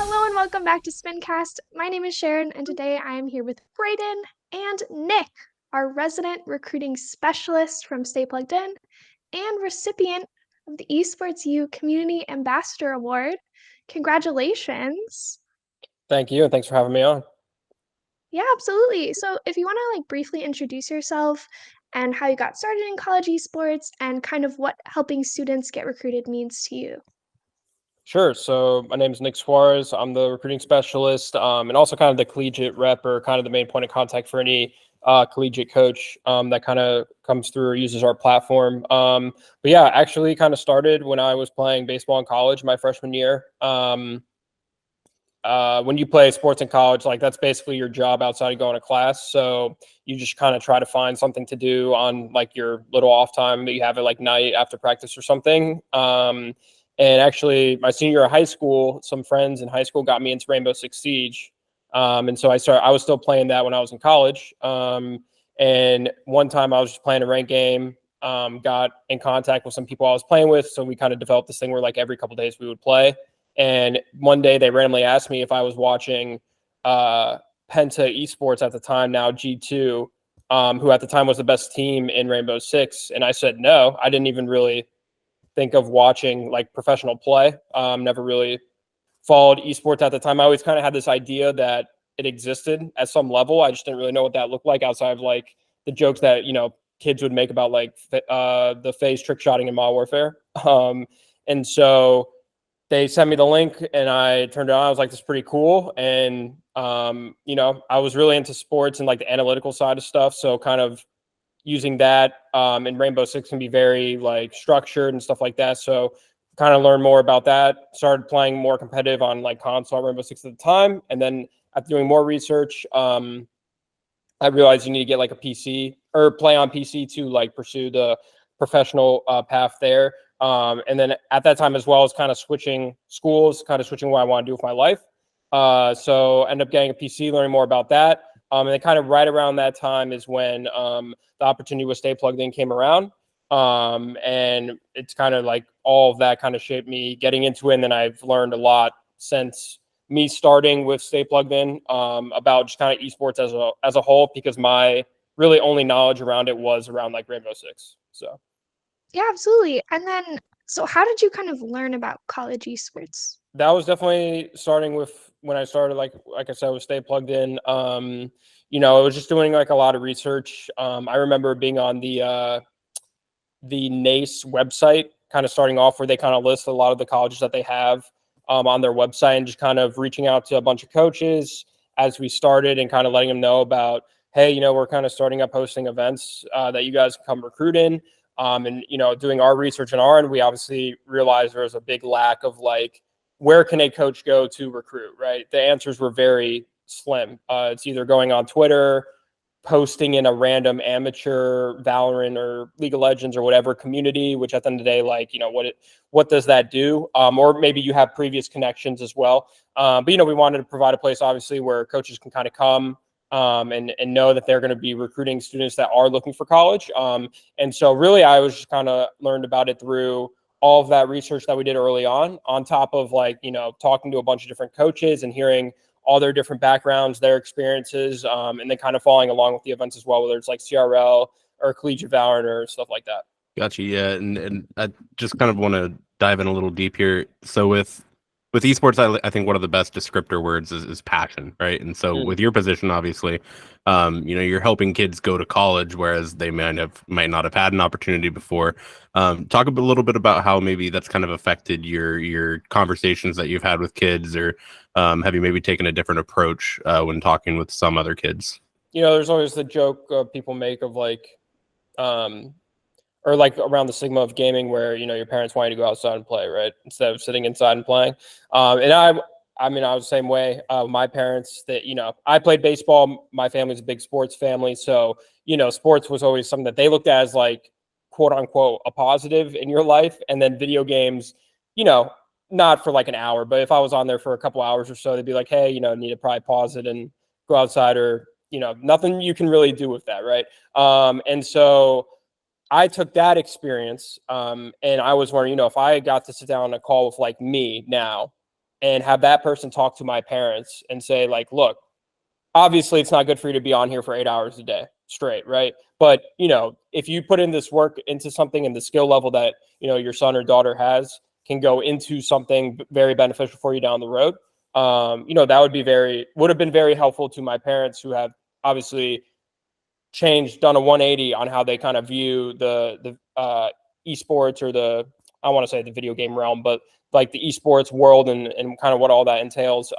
Hello and welcome back to SPINcast. My name is Sharon, and today I am here with Brayden and Nick, our resident recruiting specialist from Stay Plugged In and recipient of the Esports U Community Ambassador Award. Congratulations. Thank you, and thanks for having me on. Yeah, absolutely. So, if you want to briefly introduce yourself and how you got started in college esports and kind of what helping students get recruited means to you. Sure. So my name is Nick Suarez. I'm the recruiting specialist, and also kind of the collegiate rep, or kind of the main point of contact for any collegiate coach that kind of comes through or uses our platform. But yeah, actually kind of started when I was playing baseball in college, my freshman year. When you play sports in college, like that's basically your job outside of going to class. So you just kind of try to find something to do on like your little off time that you have at like night after practice or something. And actually, my senior year of high school, some friends in high school got me into Rainbow Six Siege. And so I was still playing that when I was in college. And one time I was just playing a ranked game, got in contact with some people I was playing with. So we kind of developed this thing where like every couple of days we would play. And one day they randomly asked me if I was watching Penta Esports at the time, now G2, who at the time was the best team in Rainbow Six. And I said, no, I didn't even really think of watching like professional play. Never really followed esports at the time. I always kind of had this idea that it existed at some level. I just didn't really know what that looked like outside of like the jokes that, kids would make about like the phase trick shotting in Modern Warfare. And so they sent me the link and I turned it on. I was like, this is pretty cool. And, I was really into sports and like the analytical side of stuff. So kind of using that in Rainbow Six can be very like structured and stuff like that. So kind of learned more about that. Started playing more competitive on like console Rainbow Six at the time. And then after doing more research, I realized you need to get like a PC or play on PC to like pursue the professional path there. And then at that time as well as kind of switching schools, kind of switching what I want to do with my life. So end up getting a PC, learning more about that. And then kind of right around that time is when the opportunity with Stay Plugged In came around. And it's kind of like all of that kind of shaped me getting into it. And then I've learned a lot since me starting with Stay Plugged In about just kind of esports as a whole, because my really only knowledge around it was around like Rainbow Six. So Yeah, absolutely. And then, so how did you kind of learn about college esports? that was definitely starting with when I started, like I said, with Stay Plugged In. I was just doing like a lot of research. I remember being on the NACE website, kind of starting off where they kind of list a lot of the colleges that they have on their website, and just kind of reaching out to a bunch of coaches as we started and kind of letting them know about, hey, we're kind of starting up hosting events that you guys can come recruit in. And, doing our research on our end, we obviously realized there was a big lack of like, where can a coach go to recruit, right? The answers were very slim. It's either going on Twitter, posting in a random amateur Valorant or League of Legends or whatever community, which at the end of the day, like, what does that do? Or maybe you have previous connections as well. But, we wanted to provide a place, obviously, where coaches can kind of come and know that they're going to be recruiting students that are looking for college. And so really, I was just kind of learned about it through all of that research that we did early on top of like, talking to a bunch of different coaches and hearing all their different backgrounds, their experiences, and then kind of following along with the events as well, whether it's like CRL or collegiate Valorant or stuff like that. Gotcha. Yeah, and I just kind of want to dive in a little deep here. So with esports, I think one of the best descriptor words is passion, right? And so with your position, obviously, you're helping kids go to college, whereas they might not have had an opportunity before. Talk a little bit about how maybe that's kind of affected your conversations that you've had with kids, or have you maybe taken a different approach when talking with some other kids? There's always the joke people make of like, or like around the stigma of gaming where, your parents want you to go outside and play, right? Instead of sitting inside and playing. And I was the same way. My parents that, I played baseball. My family's a big sports family. So, sports was always something that they looked at as like, quote unquote, a positive in your life. And then video games, not for like an hour, but if I was on there for a couple hours or so, they'd be like, hey, need to probably pause it and go outside, or, nothing you can really do with that. Right. And so I took that experience and I was wondering, if I got to sit down on a call with like me now, and have that person talk to my parents and say, like, look, obviously it's not good for you to be on here for 8 hours a day straight, right? But, if you put in this work into something and the skill level that, your son or daughter has can go into something very beneficial for you down the road. That would have been very helpful to my parents, who have obviously done a 180 on how they kind of view the esports, or I want to say the video game realm, but like the esports world and kind of what all that entails.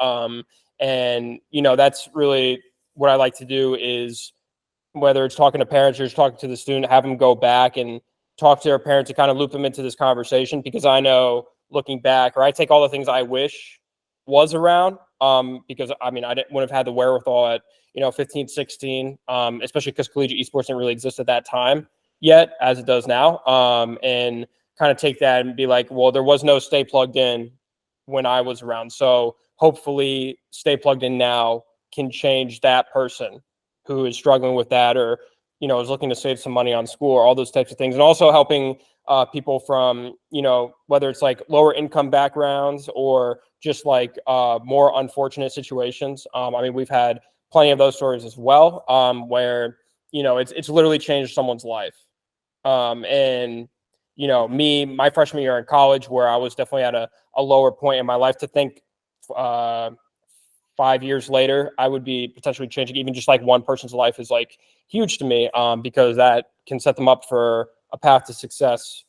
And that's really what I like to do, is whether it's talking to parents or just talking to the student, have them go back and talk to their parents to kind of loop them into this conversation. Because I know, looking back, or I take all the things I wish was around, because I wouldn't have had the wherewithal at 15, 16, especially because collegiate esports didn't really exist at that time yet, as it does now, and kind of take that and be like, well, there was no Stay Plugged In when I was around, so hopefully Stay Plugged In now can change that person who is struggling with that, or is looking to save some money on school, or all those types of things. And also helping people from whether it's like lower income backgrounds, or just like more unfortunate situations. We've had plenty of those stories as well, where it's literally changed someone's life. And my freshman year in college, where I was definitely at a lower point in my life, to think 5 years later I would be potentially changing even just like one person's life is like huge to me, because that can set them up for a path to success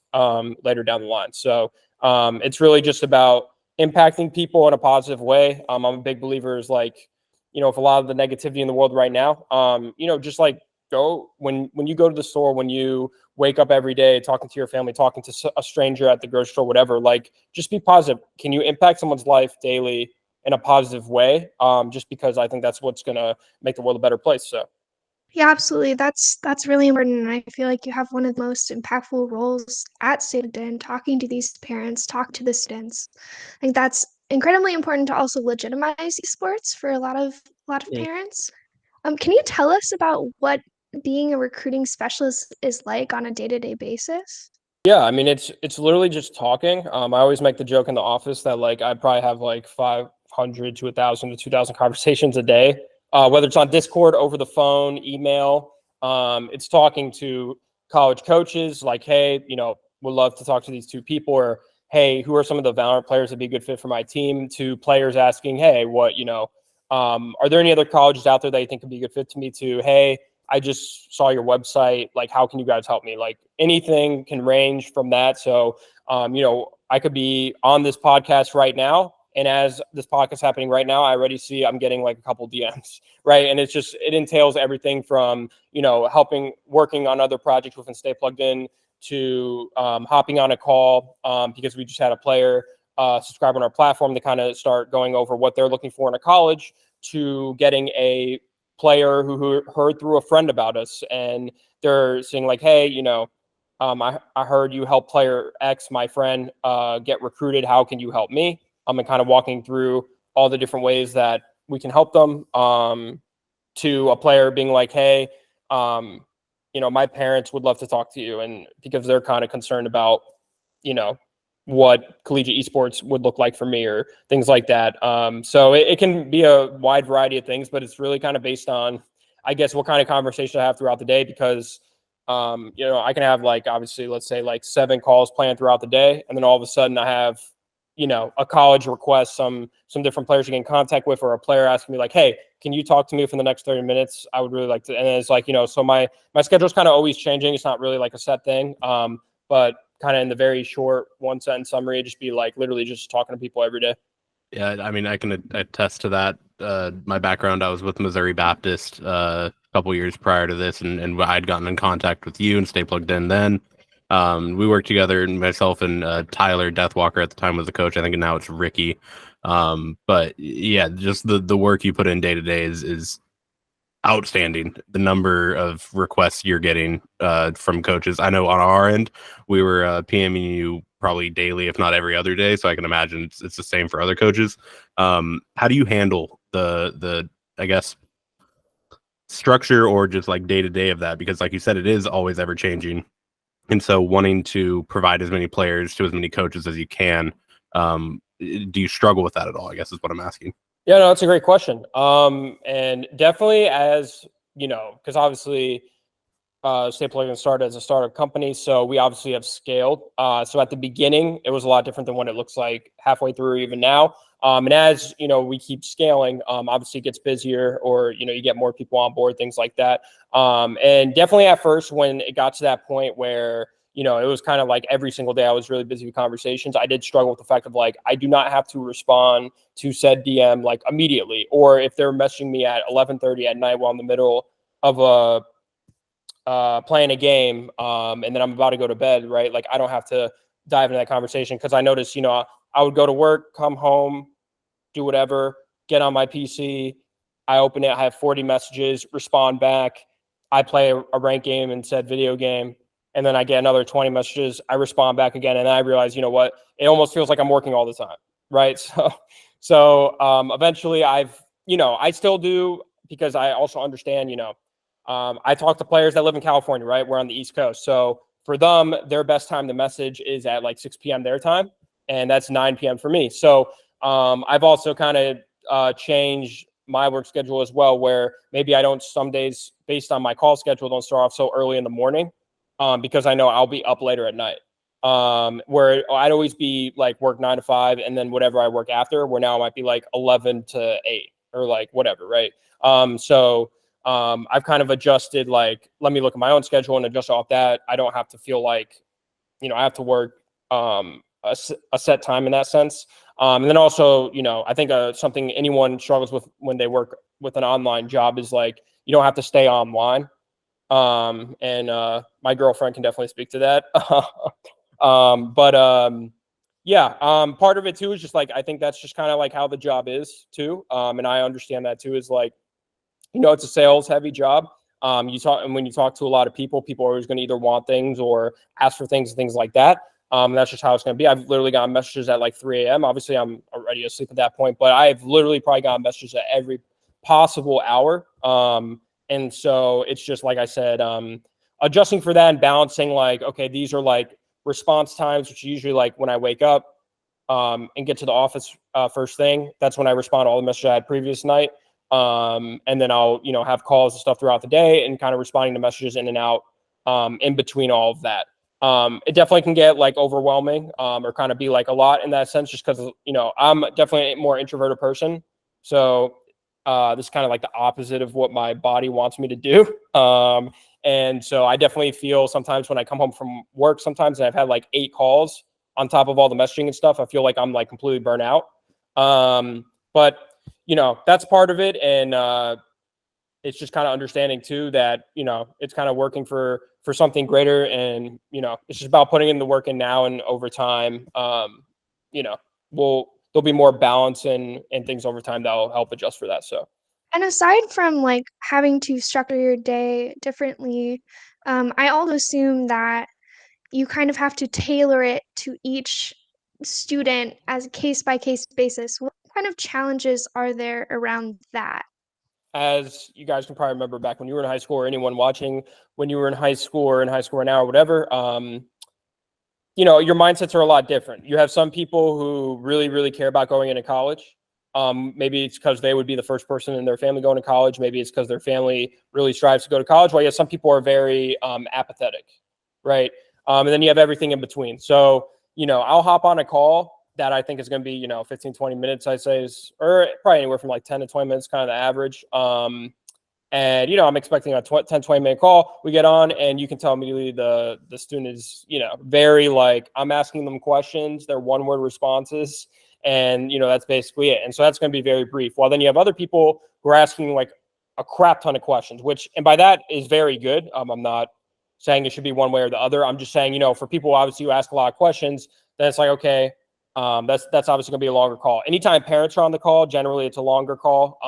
later down the line. So it's really just about impacting people in a positive way. I'm a big believer is like, if a lot of the negativity in the world right now, just like go when you go to the store, when you wake up every day, talking to your family, talking to a stranger at the grocery store, whatever, like just be positive. Can you impact someone's life daily in a positive way? Just because I think that's what's going to make the world a better place. So. Yeah, absolutely. That's really important. And I feel like you have one of the most impactful roles at State Den, talking to these parents, talk to the students. I think that's incredibly important to also legitimize esports for a lot of parents. Can you tell us about what being a recruiting specialist is like on a day-to-day basis? Yeah, it's literally just talking. I always make the joke in the office that like I probably have like 500 to 1,000 to 2,000 conversations a day, whether it's on Discord, over the phone, email. It's talking to college coaches like, hey, would love to talk to these two people, or hey, who are some of the Valorant players that'd be a good fit for my team? To players asking, hey, what are there any other colleges out there that you think could be a good fit to me? To hey, I just saw your website. Like, how can you guys help me? Like, anything can range from that. So, I could be on this podcast right now, and as this podcast is happening right now, I already see I'm getting like a couple DMs, right? And it entails everything from, working on other projects within Stay Plugged In, to hopping on a call because we just had a player subscribe on our platform to kind of start going over what they're looking for in a college, to getting a player who heard through a friend about us, and they're saying like, hey, I heard you help player X, my friend, get recruited. How can you help me? And kind of walking through all the different ways that we can help them, to a player being like, hey, my parents would love to talk to you, and because they're kind of concerned about, what collegiate esports would look like for me, or things like that. So it can be a wide variety of things, but it's really kind of based on, I guess, what kind of conversation I have throughout the day, because, I can have like, obviously, let's say like 7 calls planned throughout the day. And then all of a sudden I have, a college request, some different players to get in contact with, or a player asking me like, hey, can you talk to me for the next 30 minutes? I would really like to. And it's like, so my schedule is kind of always changing. It's not really like a set thing. But kind of in the very short 1-sentence summary, it'd just be like literally just talking to people every day. Yeah, I can attest to that. My background, I was with Missouri Baptist a couple years prior to this, and I'd gotten in contact with you and Stay Plugged In then. We worked together, and myself and Tyler Deathwalker at the time was the coach. I think now it's Ricky. But yeah, just the work you put in day to day is outstanding. The number of requests you're getting from coaches. I know on our end, we were PMing you probably daily, if not every other day. So I can imagine it's the same for other coaches. How do you handle the I guess structure, or just like day to day of that? Because like you said, it is always ever changing. And so wanting to provide as many players to as many coaches as you can, do you struggle with that at all, I guess is what I'm asking. Yeah, no, that's a great question. And definitely, as you know, because obviously State Plugin started as a startup company, so we obviously have scaled. So at the beginning, it was a lot different than what it looks like halfway through, even now. And as you know, we keep scaling. Obviously, it gets busier, or you get more people on board, things like that. And definitely at first, when it got to that point where it was kind of like every single day I was really busy with conversations, I did struggle with the fact of like I do not have to respond to said DM like immediately, or if they're messaging me at 11:30 at night while in the middle of playing a game, and then I'm about to go to bed, right? Like I don't have to dive into that conversation, because I noticed, I would go to work, come home, do whatever, get on my PC, I open it, I have 40 messages, respond back, I play a ranked game and said video game, and then I get another 20 messages, I respond back again, and I realize, you know what, it almost feels like I'm working all the time, right? So eventually I still do, because I also understand, I talk to players that live in California, right? We're on the East Coast. So for them, their best time to message is at like 6 p.m. their time, and that's 9 p.m. for me. So I've also kind of changed my work schedule as well, where maybe I don't, some days based on my call schedule, don't start off so early in the morning, because I know I'll be up later at night. Where I'd always be like work 9 to 5, and then whatever I work after, where now it might be like 11 to 8 or like whatever, right? I've kind of adjusted, like, let me look at my own schedule and adjust off that. I don't have to feel like, I have to work a set time in that sense. And then also, I think something anyone struggles with when they work with an online job is like, you don't have to stay online. And my girlfriend can definitely speak to that. Part of it too is just like, I think that's just kind of like how the job is too. And I understand that too, is like, it's a sales heavy job. And when you talk to a lot of people are always going to either want things or ask for things and things like that. That's just how it's going to be. I've literally gotten messages at like 3 a.m. Obviously, I'm already asleep at that point, but I've literally probably gotten messages at every possible hour. And so it's just, like I said, adjusting for that and balancing, like, okay, these are like response times, which usually like when I wake up and get to the office first thing. That's when I respond to all the messages I had previous night. And then I'll, have calls and stuff throughout the day, and kind of responding to messages in and out in between all of that. It definitely can get like overwhelming or kind of be like a lot in that sense, just because, I'm definitely a more introverted person. So this is kind of like the opposite of what my body wants me to do. And so I definitely feel sometimes when I come home from work, sometimes, and I've had like 8 calls on top of all the messaging and stuff, I feel like I'm like completely burnt out. But that's part of it. And it's just kind of understanding too that, it's kind of working for something greater. And, it's just about putting in the work in now, and over time, there'll be more balance and things over time that'll help adjust for that. So. And aside from like having to structure your day differently, I also assume that you kind of have to tailor it to each student as a case by case basis. What kind of challenges are there around that? As you guys can probably remember back when you were in high school, or anyone watching when you were in high school or in high school right now or whatever, your mindsets are a lot different. You have some people who really, really care about going into college. Maybe it's because they would be the first person in their family going to college. Maybe it's because their family really strives to go to college. Well, yeah, some people are very apathetic, right? And then you have everything in between. So, I'll hop on a call that I think is going to be, 15, 20 minutes, I'd say, or probably anywhere from like 10 to 20 minutes, kind of the average. And, I'm expecting a 10, 20 minute call. We get on, and you can tell immediately the student is, very like, I'm asking them questions, they're one-word responses. And, that's basically it. And so that's going to be very brief. Well, then you have other people who are asking like a crap ton of questions, which, and by that is very good. I'm not saying it should be one way or the other. I'm just saying, for people obviously who ask a lot of questions, then it's like, okay, that's obviously going to be a longer call. Anytime parents are on the call, generally it's a longer call.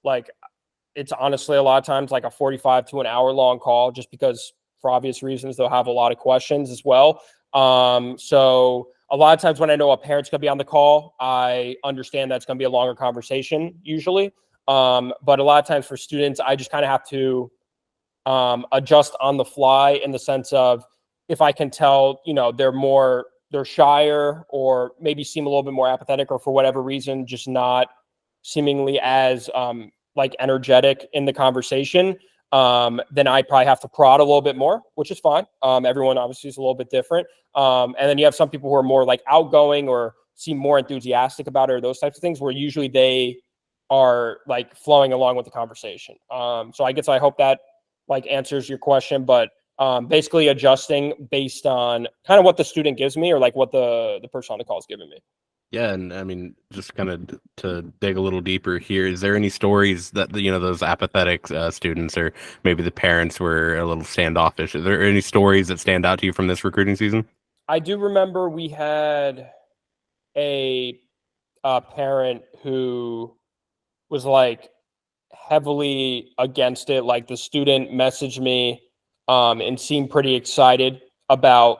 Like it's honestly a lot of times like a 45 to an hour long call, just because for obvious reasons, they'll have a lot of questions as well. So a lot of times when I know a parent's going to be on the call, I understand that's going to be a longer conversation usually. But a lot of times for students, I just kind of have to adjust on the fly, in the sense of, if I can tell, they're more they're shyer or maybe seem a little bit more apathetic, or for whatever reason, just not seemingly as like energetic in the conversation, then I probably have to prod a little bit more, which is fine. Everyone obviously is a little bit different. And then you have some people who are more like outgoing or seem more enthusiastic about it, or those types of things, where usually they are like flowing along with the conversation. So I hope that like answers your question, but basically adjusting based on kind of what the student gives me, or like what the person on the call is giving me. Yeah, and I mean, just kind of to dig a little deeper here, is there any stories that those apathetic students, or maybe the parents were a little standoffish? Is there any stories that stand out to you from this recruiting season? I do remember we had a parent who was like heavily against it. Like the student messaged me and seemed pretty excited about,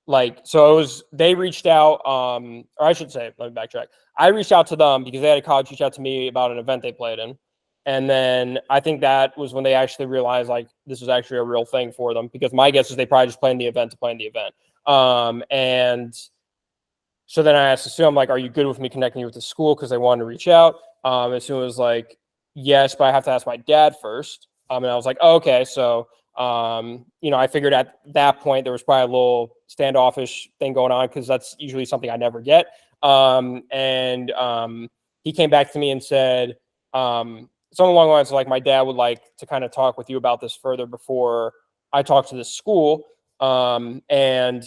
like, so it was, they reached out, or I should say, let me backtrack. I reached out to them because they had a college reach out to me about an event they played in. And then I think that was when they actually realized like this was actually a real thing for them, because my guess is they probably just planned the event to play in the event. And so then I asked the student, I'm like, are you good with me connecting you with the school? Because they wanted to reach out. And so it was like, yes, but I have to ask my dad first. And I was like, oh, okay. So, I figured at that point there was probably a little standoffish thing going on, because that's usually something I never get. He came back to me and said, something along the lines of like, my dad would like to kind of talk with you about this further before I talk to the school. And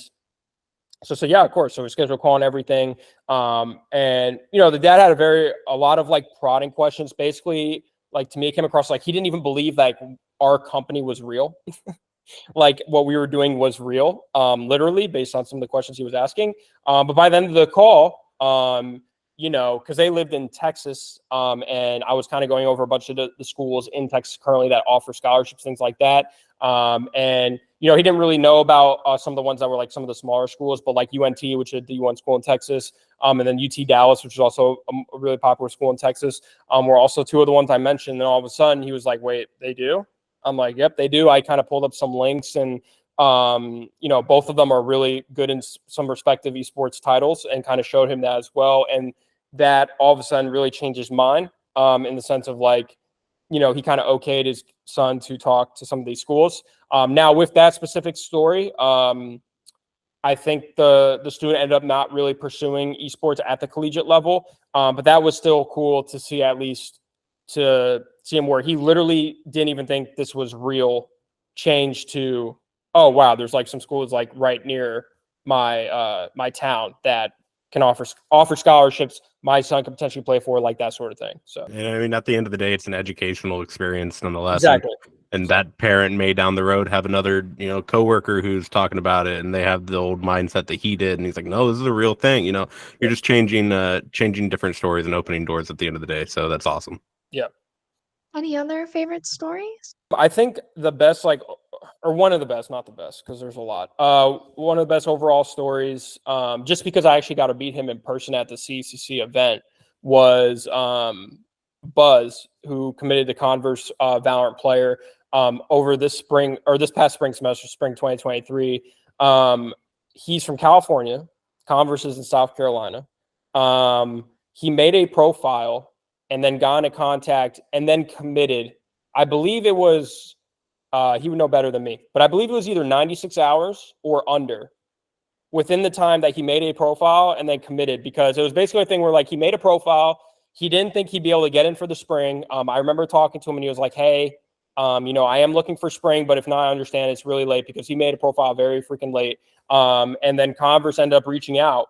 so yeah, of course. So we scheduled a call and everything. And the dad had a lot of like prodding questions. Basically, like to me, it came across like he didn't even believe like our company was real. Like what we were doing was real, literally based on some of the questions he was asking. But by the end of the call, because they lived in Texas, and I was kind of going over a bunch of the schools in Texas currently that offer scholarships, things like that. And he didn't really know about some of the ones that were like some of the smaller schools, but like UNT, which is a D1 school in Texas, and then UT Dallas, which is also a really popular school in Texas, were also two of the ones I mentioned. And all of a sudden he was like, wait, they do? I'm like, yep, they do. I kind of pulled up some links, and both of them are really good in some respective esports titles, and kind of showed him that as well. And that all of a sudden really changed his mind, in the sense of like, he kind of okayed his son to talk to some of these schools. Now with that specific story, I think the student ended up not really pursuing esports at the collegiate level. But that was still cool to see, at least to see him where he literally didn't even think this was real, change to, oh wow, there's like some schools like right near my my town that can offer scholarships my son could potentially play for, like that sort of thing. So, and I mean, at the end of the day, it's an educational experience nonetheless. exactly. And that parent may down the road have another, coworker who's talking about it, and they have the old mindset that he did, and he's like, no, this is a real thing. You're just changing different stories and opening doors at the end of the day. So that's awesome. Yeah. Any other favorite stories? I think the best, like, or one of the best, not the best, because there's a lot. One of the best overall stories, just because I actually got to meet him in person at the CCC event, was Buzz, who committed to Converse, Valorant player, over this spring, or this past spring semester, spring 2023. He's from California. Converse is in South Carolina. He made a profile and then got into contact and then committed. I believe it was, he would know better than me, but I believe it was either 96 hours or under within the time that he made a profile and then committed, because it was basically a thing where like he made a profile. He didn't think he'd be able to get in for the spring. I remember talking to him and he was like, hey, I am looking for spring, but if not, I understand it's really late, because he made a profile very freaking late. And then Converse ended up reaching out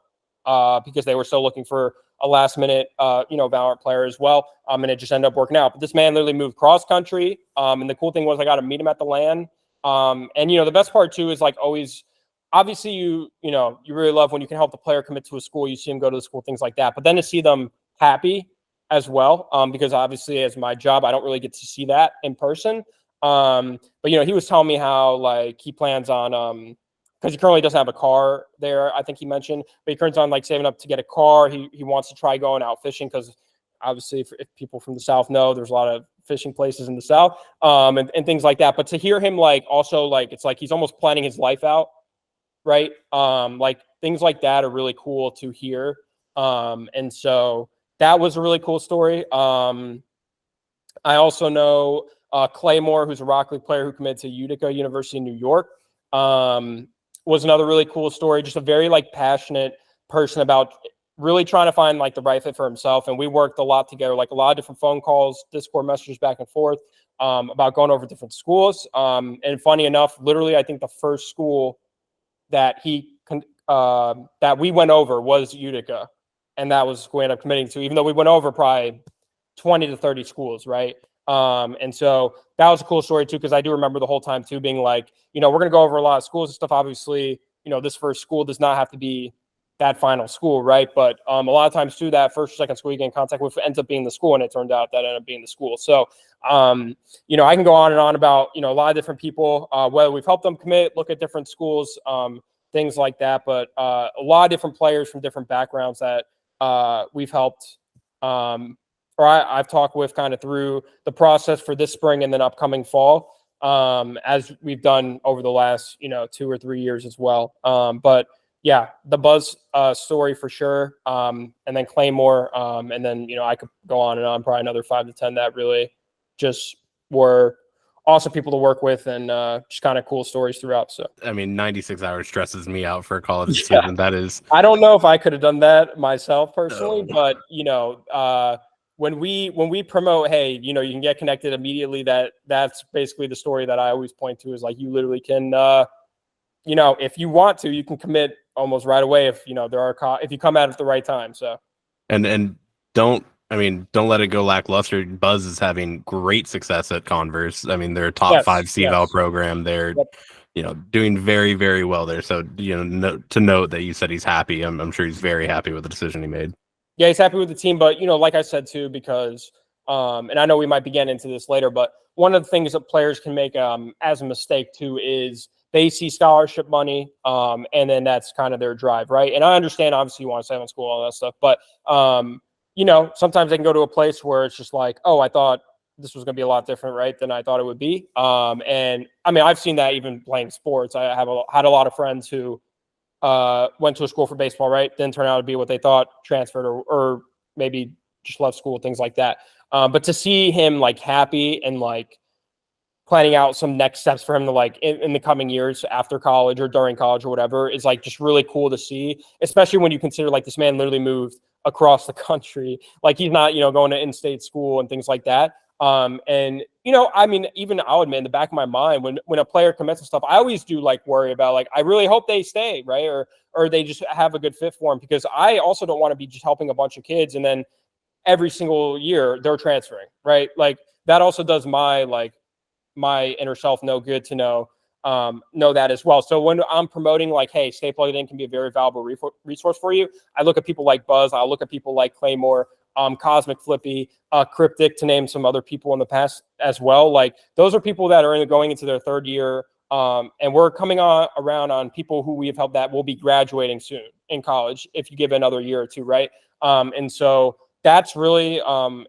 because they were still looking for a last minute, Valorant player as well. And it just ended up working out. But this man literally moved cross country. And the cool thing was I got to meet him at the LAN. And, the best part too is like always, obviously you really love when you can help the player commit to a school, you see him go to the school, things like that. But then to see them happy as well, because obviously as my job, I don't really get to see that in person. But, he was telling me how like he plans on, because he currently doesn't have a car there, I think he mentioned, but he currently on like saving up to get a car. He wants to try going out fishing, because obviously if people from the South know, there's a lot of fishing places in the South, and things like that. But to hear him like also like, it's like he's almost planning his life out right? Like things like that are really cool to hear. And so that was a really cool story. I also know Claymore, who's a Rock League player who committed to Utica University in New York, was another really cool story. Just a very like passionate person about really trying to find like the right fit for himself. And we worked a lot together, like a lot of different phone calls, Discord messages back and forth about going over different schools. And funny enough, literally, I think the first school that that we went over was Utica, and that was who we ended up committing to, even though we went over probably 20 to 30 schools, right? And so that was a cool story too, because I do remember the whole time too being like, we're going to go over a lot of schools and stuff. Obviously, this first school does not have to be that final school, right? But a lot of times too, that first or second school you get in contact with ends up being the school, and it turned out that ended up being the school. So, I can go on and on about, a lot of different people, whether we've helped them commit, look at different schools, things like that. But a lot of different players from different backgrounds that we've helped, or I've talked with kind of through the process for this spring and then upcoming fall, as we've done over the last, 2 or 3 years as well. But yeah, the Buzz story for sure. And then Claymore. And then, I could go on and on, probably another 5 to 10 that really just were awesome people to work with, and just kind of cool stories throughout. So, I mean, 96 hours stresses me out for a college student. That is, I don't know if I could have done that myself personally, but when we promote, hey, you can get connected immediately. That's basically the story that I always point to, is like, you literally can, if you want to, you can commit almost right away if if you come at it at the right time. So, and don't let it go lackluster. Buzz is having great success at Converse. I mean, they're a top 5 CVAL program. They're doing very, very well there. So, to note that you said he's happy. I'm sure he's very happy with the decision he made. Yeah, he's happy with the team, but like I said too, because and I know we might be getting into this later, but one of the things that players can make as a mistake too is they see scholarship money, and then that's kind of their drive, right? And I understand, obviously, you want to stay in school, all that stuff, but sometimes they can go to a place where it's just like, oh, I thought this was going to be a lot different, right, than I thought it would be. And I mean, I've seen that even playing sports. I had a lot of friends who went to a school for baseball, right? Didn't turn out to be what they thought, transferred, or maybe just left school, things like that. But to see him like happy and like planning out some next steps for him to like in the coming years after college or during college or whatever is like just really cool to see, especially when you consider like this man literally moved across the country. Like, he's not, going to in-state school and things like that. And, I mean, even I'll admit in the back of my mind, when a player commits and stuff, I always do like worry about like, I really hope they stay, right? Or they just have a good fit for him, because I also don't want to be just helping a bunch of kids and then every single year they're transferring, right? Like, that also does my inner self no good to know that as well. So when I'm promoting like, hey, Stay Plugged In can be a very valuable resource for you, I look at people like Buzz, I look at people like Claymore, Cosmic Flippy, Cryptic, to name some other people in the past as well. Like, those are people that are going into their third year, and we're coming around on people who we have helped that will be graduating soon in college if you give it another year or two, right? And so that's really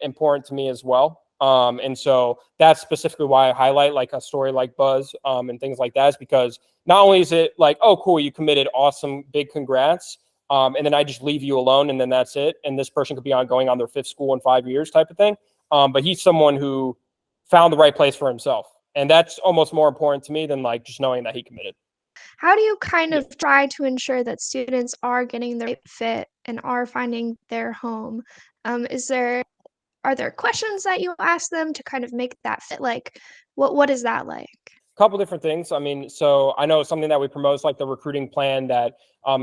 important to me as well. And so that's specifically why I highlight like a story like Buzz and things like that, is because not only is it like, oh, cool, you committed, awesome, big congrats, and then I just leave you alone and then that's it, and this person could be going on their 5th school in 5 years type of thing. But he's someone who found the right place for himself, and that's almost more important to me than like just knowing that he committed. How do you kind of try to ensure that students are getting the right fit and are finding their home? Are there questions that you ask them to kind of make that fit? Like, what is that like? Couple different things. I mean, so I know something that we promote is like the recruiting plan, that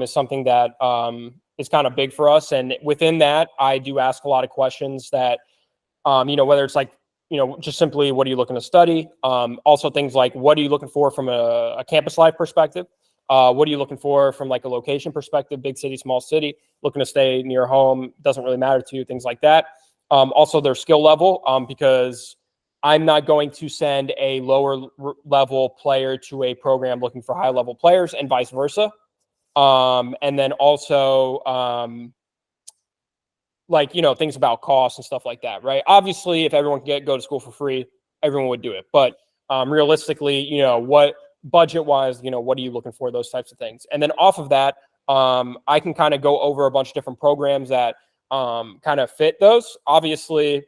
is something that is kind of big for us. And within that, I do ask a lot of questions that, whether it's like, just simply, what are you looking to study? Also things like, what are you looking for from a campus life perspective? What are you looking for from like a location perspective? Big city, small city, looking to stay near home, doesn't really matter to you, things like that. Also their skill level, because I'm not going to send a lower level player to a program looking for high level players, and vice versa. And then also things about costs and stuff like that, right? Obviously, if everyone could go to school for free, everyone would do it. But realistically, budget wise, what are you looking for? Those types of things. And then off of that, I can kind of go over a bunch of different programs that kind of fit those. Obviously,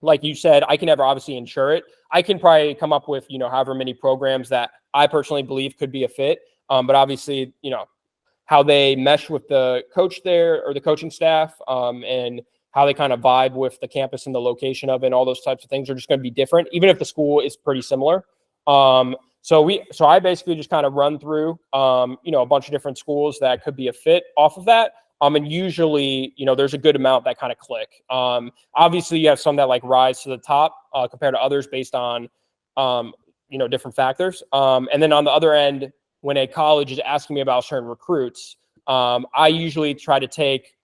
like you said, I can never obviously insure it. I can probably come up with, however many programs that I personally believe could be a fit. But obviously, how they mesh with the coach there or the coaching staff, and how they kind of vibe with the campus and the location of it and all those types of things are just going to be different, even if the school is pretty similar. So I basically just kind of run through, a bunch of different schools that could be a fit off of that. And usually, there's a good amount that kind of click. Obviously you have some that like rise to the top compared to others based on, different factors. And then on the other end, when a college is asking me about certain recruits, I usually try to take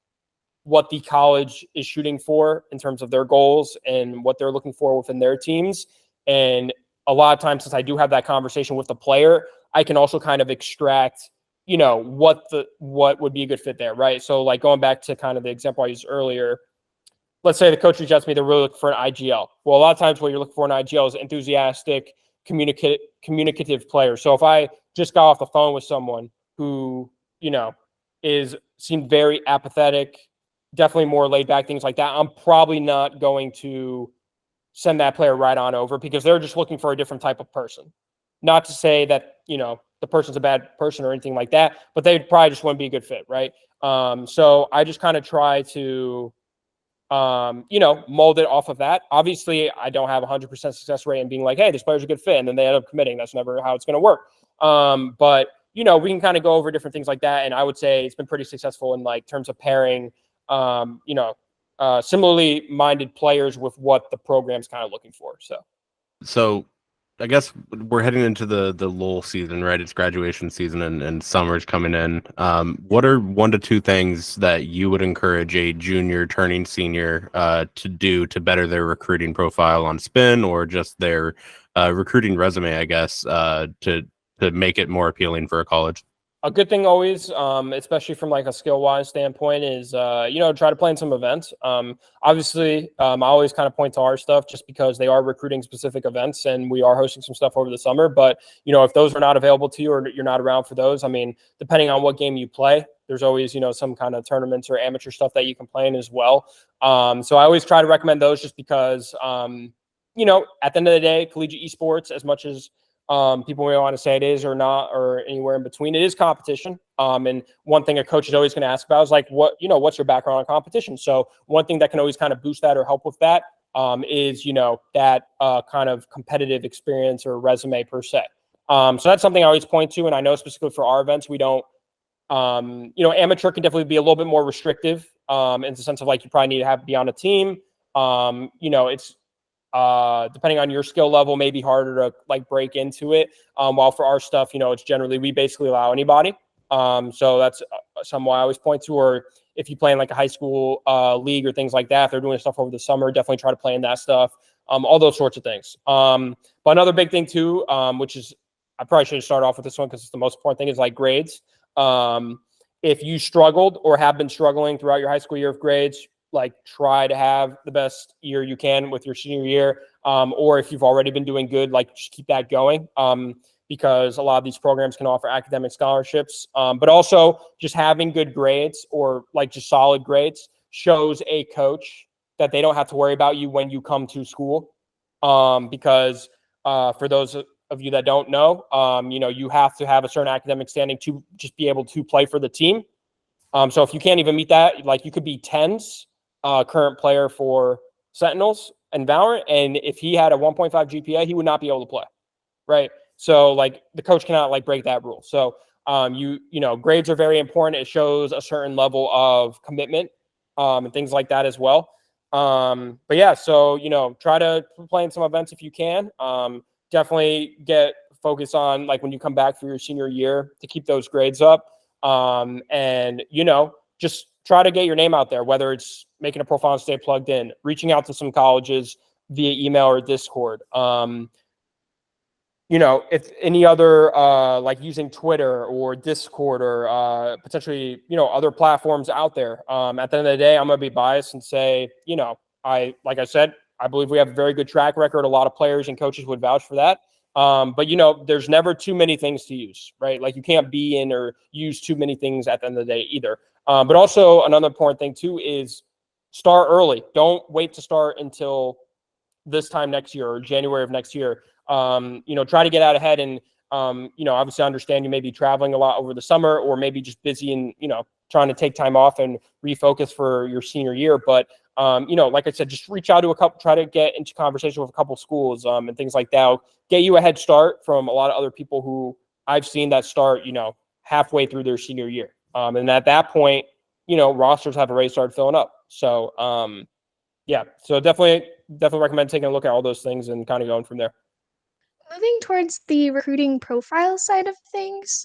what the college is shooting for in terms of their goals and what they're looking for within their teams. And a lot of times, since I do have that conversation with the player, I can also kind of extract, what would be a good fit there, right? So like going back to kind of the example I used earlier, let's say the coach reaches out to me, they're really looking for an IGL. Well, a lot of times what you're looking for in IGL is enthusiastic, communicative player. So if I just got off the phone with someone who, seemed very apathetic, definitely more laid back, things like that, I'm probably not going to send that player right on over because they're just looking for a different type of person. Not to say that, the person's a bad person or anything like that, but they probably just wouldn't be a good fit, right? So I just kind of try to, mold it off of that. Obviously, I don't have 100% success rate in being like, hey, this player's a good fit, and then they end up committing. That's never how it's going to work. But, we can kind of go over different things like that, and I would say it's been pretty successful in like terms of pairing, similarly minded players with what the program's kind of looking for. So I guess we're heading into the lull season, right? It's graduation season and summer's coming in. What are 1 to 2 things that you would encourage a junior turning senior to do to better their recruiting profile on Spin or just their recruiting resume, I guess, to make it more appealing for a college? A good thing always, especially from like a skill-wise standpoint, is try to play in some events. Obviously, I always kind of point to our stuff just because they are recruiting specific events, and we are hosting some stuff over the summer. But if those are not available to you or you're not around for those, I mean, depending on what game you play, there's always some kind of tournaments or amateur stuff that you can play in as well. So I always try to recommend those just because at the end of the day, collegiate esports, as much as people may want to say it is or not, or anywhere in between, it is competition. And one thing a coach is always going to ask about is like, what's your background on competition? So one thing that can always kind of boost that or help with that is, that kind of competitive experience or resume per se. So that's something I always point to. And I know specifically for our events, we don't, amateur can definitely be a little bit more restrictive in the sense of like, you probably need to be on a team. It's, depending on your skill level, may be harder to like break into it. While for our stuff, it's generally, we basically allow anybody. So that's something I always point to, or if you play in like a high school league or things like that, if they're doing stuff over the summer, definitely try to play in that stuff. All those sorts of things. But another big thing too, which is, I probably should start off with this one because it's the most important thing, is like grades. If you struggled or have been struggling throughout your high school year of grades, like try to have the best year you can with your senior year. Or if you've already been doing good, like just keep that going. Because a lot of these programs can offer academic scholarships. But also just having good grades or like just solid grades shows a coach that they don't have to worry about you when you come to school. Because for those of you that don't know, you have to have a certain academic standing to just be able to play for the team. So if you can't even meet that, like you could be 10s, current player for Sentinels and Valorant, and if he had a 1.5 GPA, he would not be able to play, right? So like the coach cannot like break that rule. So grades are very important. It shows a certain level of commitment and things like that as well. But yeah, so try to play in some events if you can. Definitely get focused on like when you come back for your senior year to keep those grades up. And just try to get your name out there, whether it's making a profile and stay plugged in, reaching out to some colleges via email or Discord. If any other, like using Twitter or Discord or potentially, other platforms out there. At the end of the day, I'm going to be biased and say, like I said, I believe we have a very good track record. A lot of players and coaches would vouch for that. But there's never too many things to use, right? Like you can't be in or use too many things at the end of the day either. But also another important thing too is start early. Don't wait to start until this time next year or January of next year. Try to get out ahead and, obviously understand you may be traveling a lot over the summer or maybe just busy and, trying to take time off and refocus for your senior year. But, like I said, just reach out to try to get into conversation with a couple schools and things like that. Get you a head start from a lot of other people who I've seen that start, halfway through their senior year. And at that point, rosters have already started filling up. So, yeah, so definitely recommend taking a look at all those things and kind of going from there. Moving towards the recruiting profile side of things,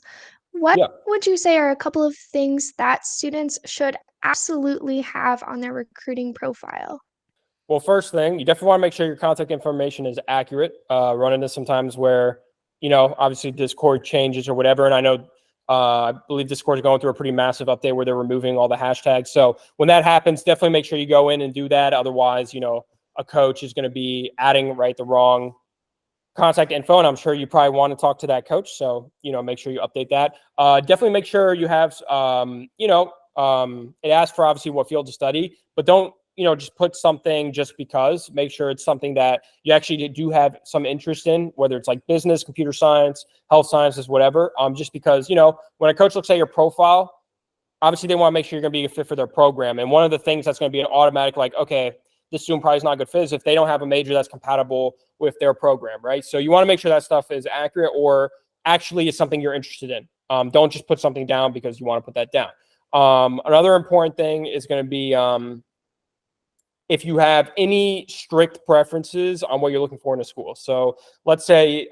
what Yeah. would you say are a couple of things that students should absolutely have on their recruiting profile? Well, first thing, you definitely want to make sure your contact information is accurate. Run into sometimes where, obviously Discord changes or whatever. And I know, I believe Discord is going through a pretty massive update where they're removing all the hashtags. So when that happens, definitely make sure you go in and do that. Otherwise, a coach is going to be adding the wrong contact info, and I'm sure you probably want to talk to that coach. So, make sure you update that. Definitely make sure you have, it asks for obviously what field to study, but don't, just put something just because. Make sure it's something that you actually do have some interest in, whether it's like business, computer science, health sciences, whatever. Just because, when a coach looks at your profile, obviously they want to make sure you're going to be a fit for their program. And one of the things that's going to be an automatic, like, okay, this student probably is not a good fit is if they don't have a major that's compatible with their program, right? So you want to make sure that stuff is accurate or actually is something you're interested in. Don't just put something down because you want to put that down. Another important thing is going to be if you have any strict preferences on what you're looking for in a school. So let's say,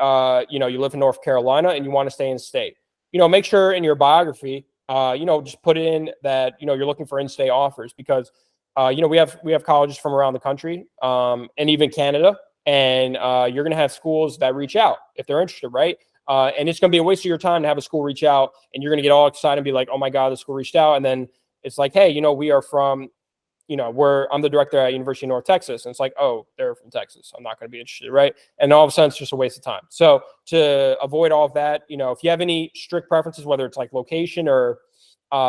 you live in North Carolina and you want to stay in state. Make sure in your biography, just put in that, you're looking for in-state offers because we have colleges from around the country and even Canada, and you're going to have schools that reach out if they're interested, right? And it's going to be a waste of your time to have a school reach out and you're going to get all excited and be like, oh my God, the school reached out. And then it's like, hey, we are from, I'm the director at University of North Texas. And it's like, oh, they're from Texas. I'm not going to be interested, right? And all of a sudden it's just a waste of time. So to avoid all of that, if you have any strict preferences, whether it's like location or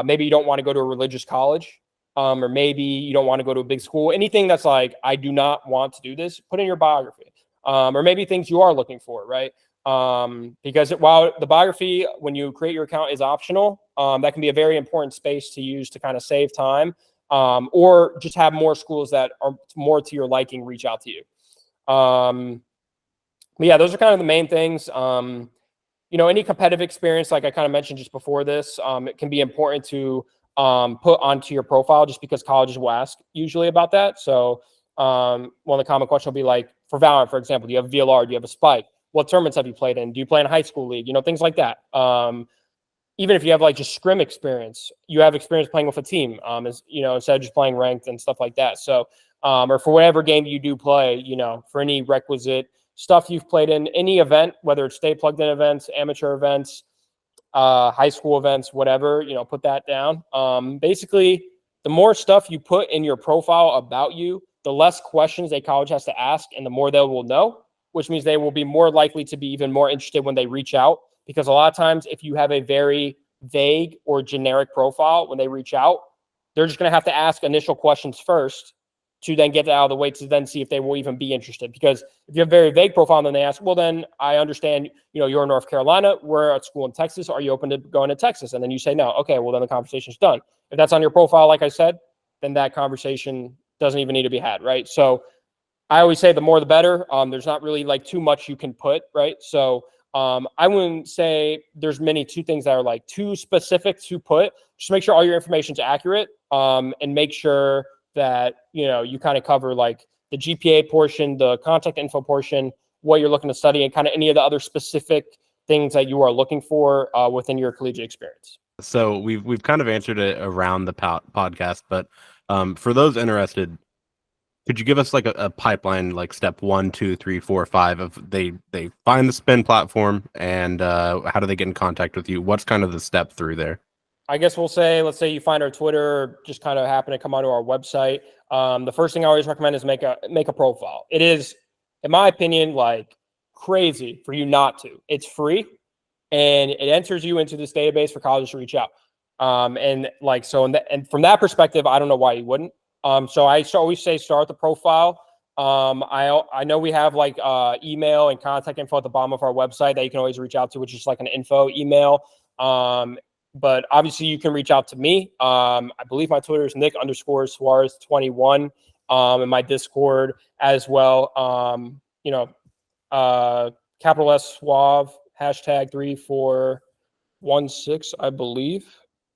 maybe you don't want to go to a religious college, or maybe you don't want to go to a big school, anything that's like, I do not want to do this, put in your biography. Or maybe things you are looking for, right? Because while the biography, when you create your account, is optional, that can be a very important space to use to kind of save time, or just have more schools that are more to your liking reach out to you. But yeah, those are kind of the main things. Any competitive experience, like I kind of mentioned just before this, it can be important to put onto your profile just because colleges will ask usually about that. So one of the common questions will be like, for Valorant, for example, do you have VLR? Do you have a Spike? What tournaments have you played in? Do you play in a high school league? Things like that. Even if you have like just scrim experience, you have experience playing with a team, instead of just playing ranked and stuff like that. So, or for whatever game you do play, for any requisite stuff you've played in any event, whether it's Stay Plugged In events, amateur events, high school events, whatever, put that down. Basically, the more stuff you put in your profile about you, the less questions a college has to ask and the more they will know, which means they will be more likely to be even more interested when they reach out. Because a lot of times, if you have a very vague or generic profile, when they reach out, they're just going to have to ask initial questions first to then get it out of the way to then see if they will even be interested. Because if you have a very vague profile and then they ask, well, then I understand, you're in North Carolina, we're at school in Texas. Are you open to going to Texas? And then you say no. Okay, well, then the conversation's done. If that's on your profile, like I said, then that conversation doesn't even need to be had, right? So I always say the more the better. There's not really like too much you can put, right? So I wouldn't say there's two things that are like too specific to put. Just make sure all your information is accurate, and make sure that, you kind of cover like the GPA portion, the contact info portion, what you're looking to study, and kind of any of the other specific things that you are looking for within your collegiate experience. So we've kind of answered it around the podcast, but for those interested, could you give us like a pipeline, like step 1, 2, 3, 4, 5 of they find the Spin platform and how do they get in contact with you? What's kind of the step through there? I guess let's say you find our Twitter, or just kind of happen to come onto our website. The first thing I always recommend is make a profile. It is, in my opinion, like crazy for you not to. It's free, and it enters you into this database for colleges to reach out. And from that perspective, I don't know why you wouldn't. So I always say start the profile. I know we have like email and contact info at the bottom of our website that you can always reach out to, which is like an info email. But obviously you can reach out to me. I believe my Twitter is Nick_Suarez21, and my Discord as well. Capital S Suave, #3416, I believe.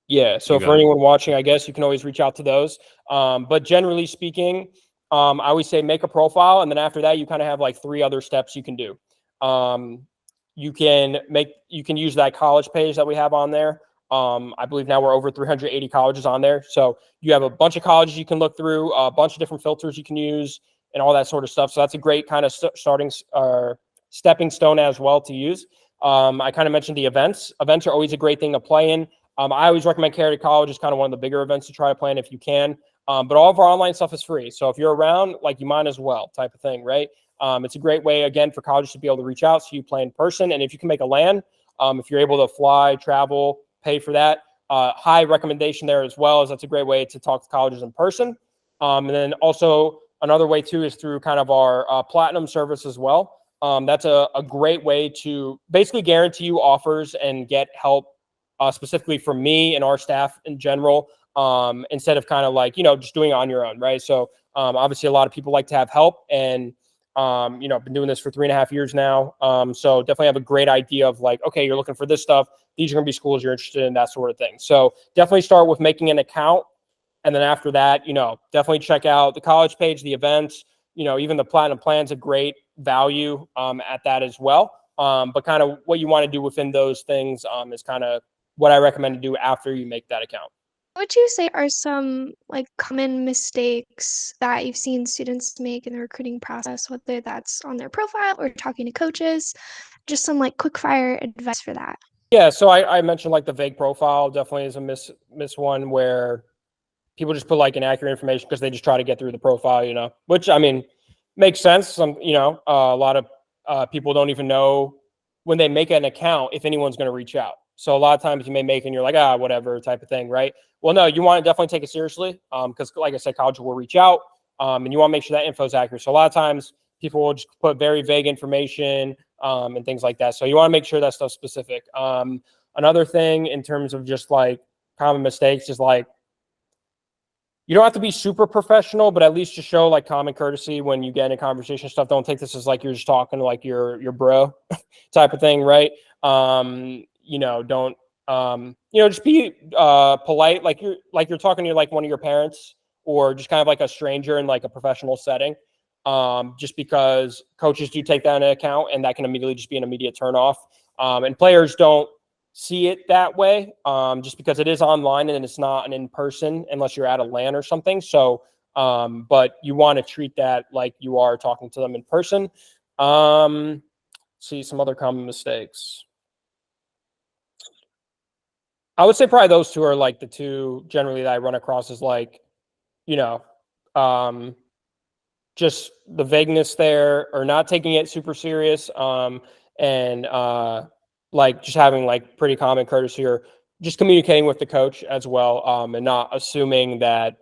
Yeah. So for anyone watching, I guess you can always reach out to those. But generally speaking, I always say make a profile, and then after that, you kind of have like 3 other steps you can do. You can use that college page that we have on there. I believe now we're over 380 colleges on there. So you have a bunch of colleges you can look through, a bunch of different filters you can use, and all that sort of stuff. So that's a great kind of stepping stone as well to use. I kind of mentioned the events. Events are always a great thing to play in. I always recommend Carity College is kind of one of the bigger events to try to plan if you can. But all of our online stuff is free. So if you're around, like, you might as well, type of thing, right? It's a great way, again, for colleges to be able to reach out so you play in person. And if you can make a LAN, if you're able to fly, travel, pay for that, high recommendation there as well, as that's a great way to talk to colleges in person. And then also another way too is through kind of our platinum service as well. That's a great way to basically guarantee you offers and get help specifically from me and our staff in general, instead of kind of like, just doing it on your own, right? So obviously a lot of people like to have help, and I've been doing this for 3.5 years now. So definitely have a great idea of like, okay, you're looking for this stuff. These are going to be schools you're interested in, that sort of thing. So definitely start with making an account. And then after that, definitely check out the college page, the events, even the platinum plan's a great value at that as well. But kind of what you want to do within those things is kind of what I recommend to do after you make that account. What would you say are some like common mistakes that you've seen students make in the recruiting process, whether that's on their profile or talking to coaches? Just some like quick fire advice for that. Yeah, so I mentioned like the vague profile definitely is a miss one, where people just put like inaccurate information because they just try to get through the profile, which I mean makes sense. A lot of people don't even know when they make an account if anyone's going to reach out. So a lot of times you may make and you're like, whatever type of thing, right? Well, no, you want to definitely take it seriously, because like I said, college will reach out, and you want to make sure that info is accurate. So a lot of times people will just put very vague information and things like that. So you want to make sure that stuff's specific. Another thing in terms of just like common mistakes is like, you don't have to be super professional, but at least just show like common courtesy when you get in a conversation stuff. Don't take this as like you're just talking to like your bro type of thing, right? Don't just be polite, like you're talking to like one of your parents, or just kind of like a stranger in like a professional setting. Just because coaches do take that into account, and that can immediately just be an immediate turnoff. And players don't see it that way, just because it is online and it's not an in-person unless you're at a LAN or something. So, but you want to treat that like you are talking to them in person. See some other common mistakes. I would say probably those two are like the two generally that I run across, is like, just the vagueness there, or not taking it super serious, and like just having like pretty common courtesy, or just communicating with the coach as well, and not assuming that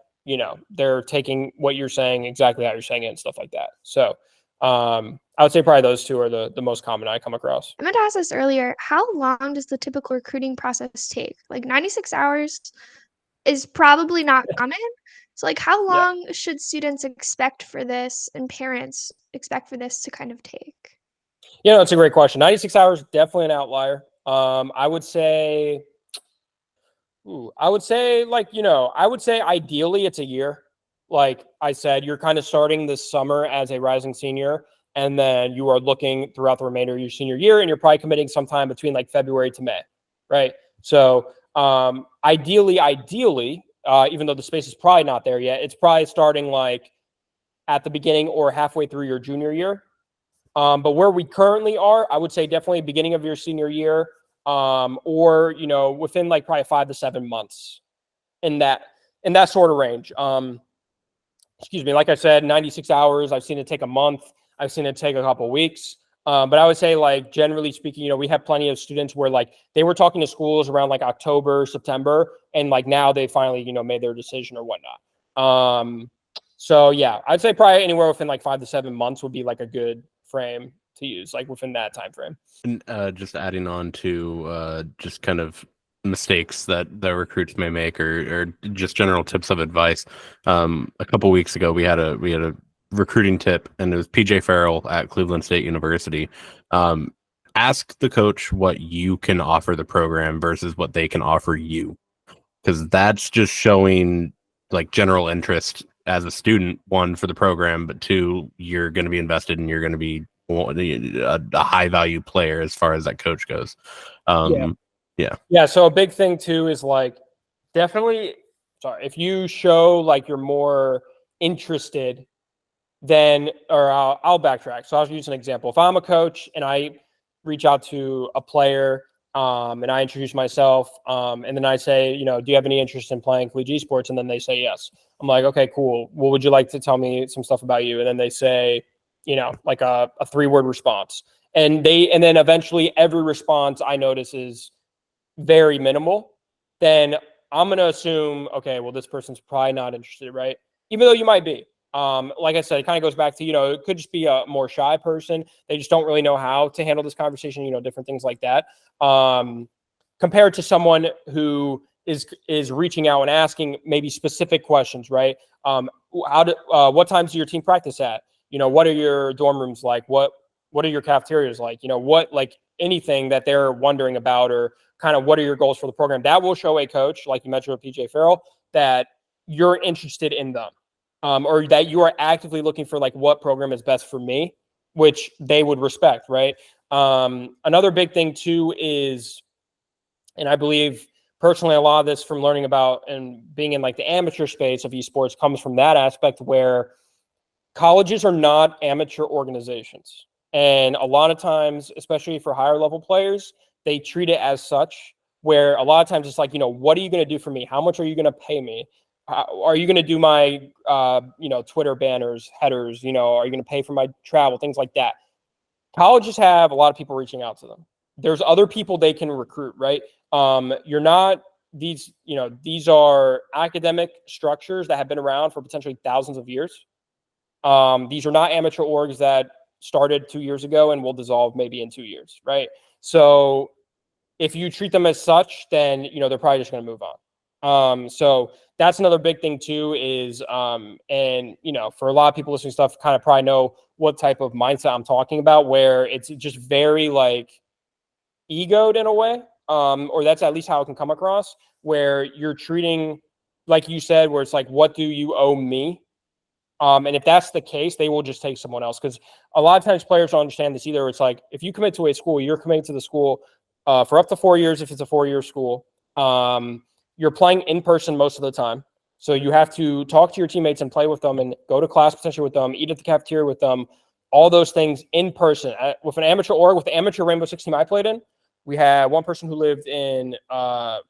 they're taking what you're saying exactly how you're saying it and stuff like that. So I would say probably those two are the most common I come across. I meant to ask this earlier. How long does the typical recruiting process take? Like 96 hours is probably not common. So like how Yeah. long should students expect for this, and parents expect for this to kind of take? That's a great question. 96 hours, definitely an outlier. I would say ideally it's a year. Like I said, you're kind of starting this summer as a rising senior, and then you are looking throughout the remainder of your senior year, and you're probably committing sometime between like February to May, right? So ideally, even though the space is probably not there yet, it's probably starting like at the beginning or halfway through your junior year. But where we currently are, I would say definitely beginning of your senior year, or within like probably 5 to 7 months, in that sort of range. Excuse me. Like I said, 96 hours. I've seen it take a month. I've seen it take a couple of weeks. But I would say, like, generally speaking, you know, we have plenty of students where like they were talking to schools around like October, September, and like now they finally, you know, made their decision or whatnot. So yeah, I'd say probably anywhere within like 5 to 7 months would be like a good frame to use, like within that time frame. And just adding on to just kind of mistakes that the recruits may make, or just general tips of advice. A couple weeks ago, we had a recruiting tip, and it was PJ Farrell at Cleveland State University. Ask the coach what you can offer the program versus what they can offer you, because that's just showing like general interest as a student, one, for the program, but two, you're going to be invested and you're going to be a high value player as far as that coach goes. Yeah. So a big thing too is like definitely, if you show like you're more interested, then, or I'll backtrack. So I'll use an example. If I'm a coach and I reach out to a player, and I introduce myself, and then I say, you know, do you have any interest in playing collegiate esports? And then they say yes. I'm like, okay, cool. Well, would you like to tell me some stuff about you? And then they say, you know, like a 3-word response. And then eventually every response I notice is very minimal. Then I'm going to assume, okay, well, this person's probably not interested, right? Even though you might be. Like I said, it kind of goes back to, you know, it could just be a more shy person. They just don't really know how to handle this conversation, you know, different things like that. Compared to someone who is reaching out and asking maybe specific questions, right? What times do your team practice at? You know, what are your dorm rooms like? What are your cafeterias like? You know, what, like anything that they're wondering about, or kind of what are your goals for the program? That will show a coach, like you mentioned with PJ Farrell, that you're interested in them. Or that you are actively looking for like what program is best for me, which they would respect, right? Another big thing too is, and I believe personally a lot of this from learning about and being in like the amateur space of esports comes from that aspect, where colleges are not amateur organizations. And a lot of times, especially for higher level players, they treat it as such, where a lot of times it's like, you know, what are you going to do for me? How much are you going to pay me? Are you going to do my, you know, Twitter banners, headers, you know, are you going to pay for my travel, things like that? Colleges have a lot of people reaching out to them. There's other people they can recruit, right? You're not these, you know, these are academic structures that have been around for potentially thousands of years. These are not amateur orgs that started 2 years ago and will dissolve maybe in 2 years, right? So if you treat them as such, then, you know, they're probably just going to move on. So that's another big thing too is, and, you know, for a lot of people listening to stuff, kind of probably know what type of mindset I'm talking about, where it's just very like egoed in a way, or that's at least how it can come across, where you're treating, like you said, where it's like, what do you owe me? And if that's the case, they will just take someone else. Because a lot of times players don't understand this either. It's like, if you commit to a school, you're committing to the school for up to 4 years if it's a 4-year school. You're playing in person most of the time. So you have to talk to your teammates and play with them and go to class potentially with them, eat at the cafeteria with them, all those things in person. With an amateur org, with the amateur Rainbow Six team I played in, we had one person who lived in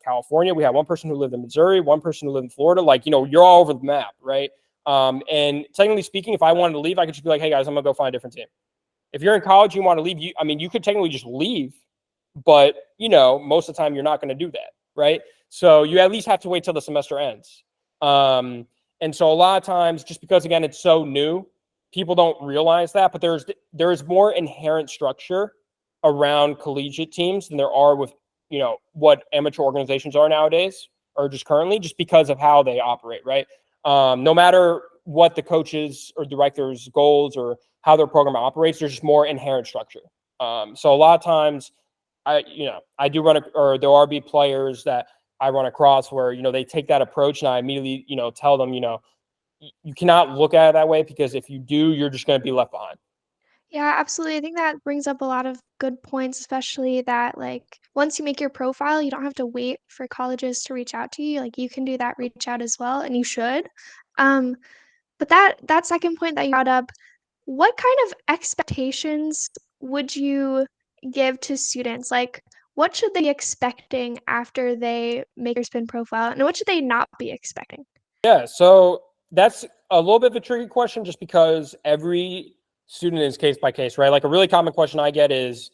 California. We had one person who lived in Missouri, one person who lived in Florida. Like, you know, you're all over the map, right? And technically speaking, if I wanted to leave, I could just be like, hey guys, I'm gonna go find a different team. If you're in college, you want to leave, you could technically just leave, but you know, most of the time you're not going to do that, right? So you at least have to wait till the semester ends. And so a lot of times, just because again, it's so new, people don't realize that, but there's more inherent structure around collegiate teams than there are with, you know, what amateur organizations are nowadays, or just currently, just because of how they operate, right? No matter what the coaches or directors' goals or how their program operates, there's just more inherent structure. So a lot of times, I do run, or there are be players that I run across where, you know, they take that approach, and I immediately, you know, tell them, you know, you cannot look at it that way, because if you do, you're just going to be left behind. Yeah, absolutely. I think that brings up a lot of good points, especially that like once you make your profile, you don't have to wait for colleges to reach out to you. Like you can do that reach out as well, and you should. Um, but that second point that you brought up, what kind of expectations would you give to students? Like what should they be expecting after they make their spin profile, and what should they not be expecting? Yeah, so that's a little bit of a tricky question, just because every student is case by case, right? Like a really common question I get is,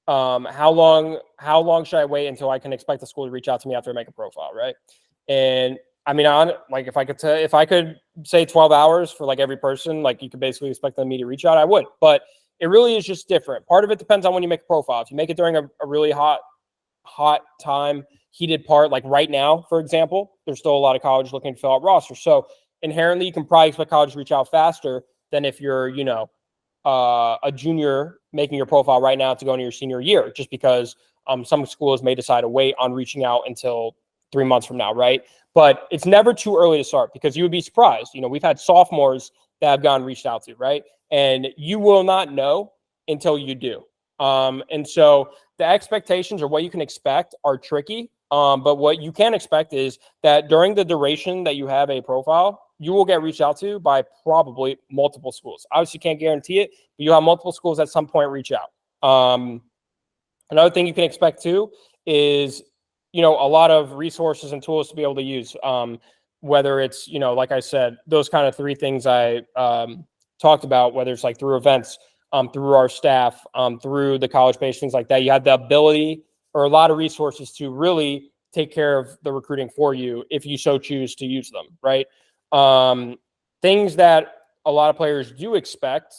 how long should I wait until I can expect the school to reach out to me after I make a profile, right? And I mean, if I could say 12 hours for like every person, like you could basically expect them to reach out, I would. But it really is just different. Part of it depends on when you make a profile. If you make it during a really hot time, heated part, like right now, for example, there's still a lot of colleges looking to fill out rosters. So inherently, you can probably expect colleges to reach out faster than if you're, a junior making your profile right now to go into your senior year, just because some schools may decide to wait on reaching out until 3 months from now, right? But it's never too early to start, because you would be surprised. We've had sophomores that have gotten reached out to, right? And you will not know until you do. And so the expectations or what you can expect are tricky. But what you can expect is that during the duration that you have a profile, you will get reached out to by probably multiple schools. Obviously, can't guarantee it, but you'll have multiple schools at some point reach out. Another thing you can expect too is, a lot of resources and tools to be able to use. Whether it's, like I said, those kind of three things I talked about, whether it's like through events, through our staff, through the college-based things like that. You have the ability or a lot of resources to really take care of the recruiting for you if you so choose to use them, right? Things that a lot of players do expect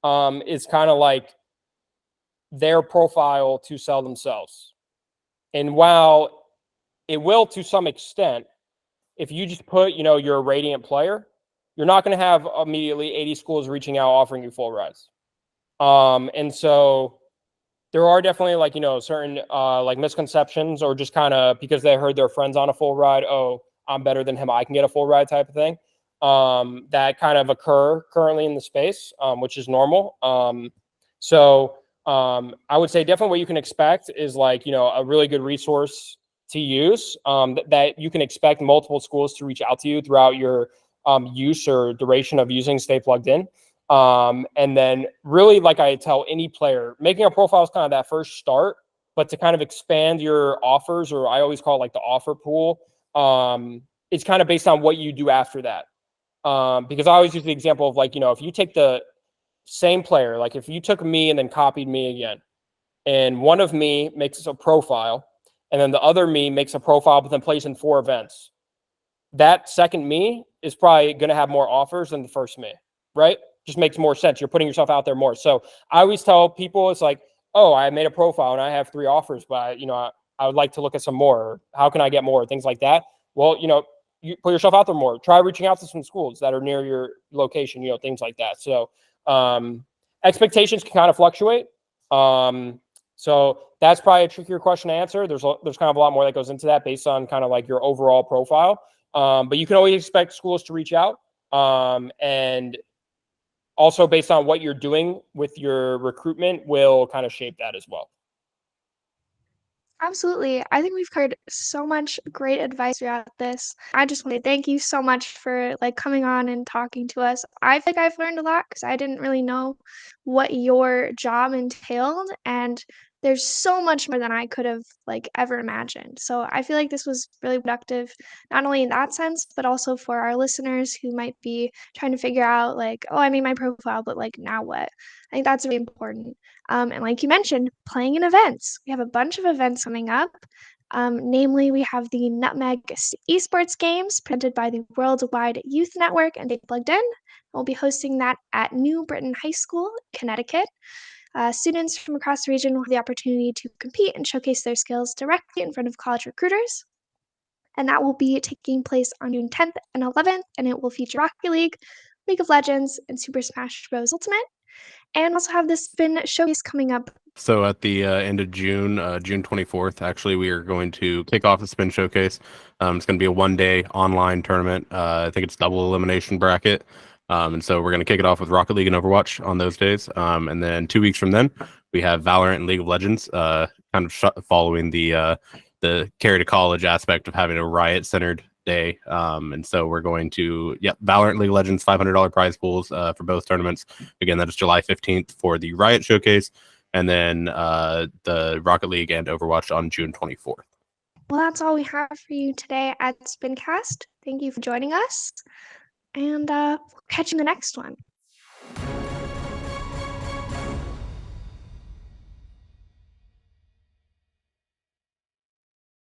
is kind of like their profile to sell themselves. And while it will to some extent, if you just put, you're a radiant player, you're not going to have immediately 80 schools reaching out offering you full rise. And so there are definitely certain misconceptions, or just kind of because they heard their friends on a full ride, oh, I'm better than him, I can get a full ride type of thing, that kind of occur currently in the space, which is normal. So I would say definitely what you can expect is a really good resource to use, that you can expect multiple schools to reach out to you throughout your use or duration of using Stay Plugged In. And then really, like I tell any player, making a profile is kind of that first start, but to kind of expand your offers, or I always call it like the offer pool, it's kind of based on what you do after that. Because I always use the example of if you take the same player, like if you took me and then copied me again, and one of me makes a profile, and then the other me makes a profile, but then plays in 4 events, that second me is probably going to have more offers than the first me, right? Just makes more sense. You're putting yourself out there more. So I always tell people, it's like, oh, I made a profile and I have 3 offers, but I would like to look at some more. How can I get more? Things like that. Well, you put yourself out there more. Try reaching out to some schools that are near your location, things like that. So expectations can kind of fluctuate. So that's probably a trickier question to answer. There's kind of a lot more that goes into that based on kind of like your overall profile. But you can always expect schools to reach out. And also based on what you're doing with your recruitment will kind of shape that as well. Absolutely. I think we've covered so much great advice throughout this. I just want to thank you so much for coming on and talking to us. I think I've learned a lot because I didn't really know what your job entailed, and there's so much more than I could have ever imagined. So I feel like this was really productive, not only in that sense, but also for our listeners who might be trying to figure out oh, I made my profile, but now what? I think that's really important. And like you mentioned, playing in events. We have a bunch of events coming up. Namely, we have the Nutmeg Esports Games presented by the Worldwide Youth Network and They Plugged In. We'll be hosting that at New Britain High School, Connecticut. Students from across the region will have the opportunity to compete and showcase their skills directly in front of college recruiters. And that will be taking place on June 10th and 11th, and it will feature Rocket League, League of Legends, and Super Smash Bros. Ultimate. And also have the Spin Showcase coming up. So at the end of June, June 24th, actually, we are going to kick off the Spin Showcase. It's going to be a 1-day online tournament. I think it's double elimination bracket. And so we're going to kick it off with Rocket League and Overwatch on those days. And then 2 weeks from then, we have Valorant and League of Legends, kind of following the carry to college aspect of having a Riot-centered day. And so we're going to, Valorant, League of Legends, $500 prize pools for both tournaments. Again, that is July 15th for the Riot Showcase, and then the Rocket League and Overwatch on June 24th. Well, that's all we have for you today at SPINcast. Thank you for joining us, and we'll catch you in the next one.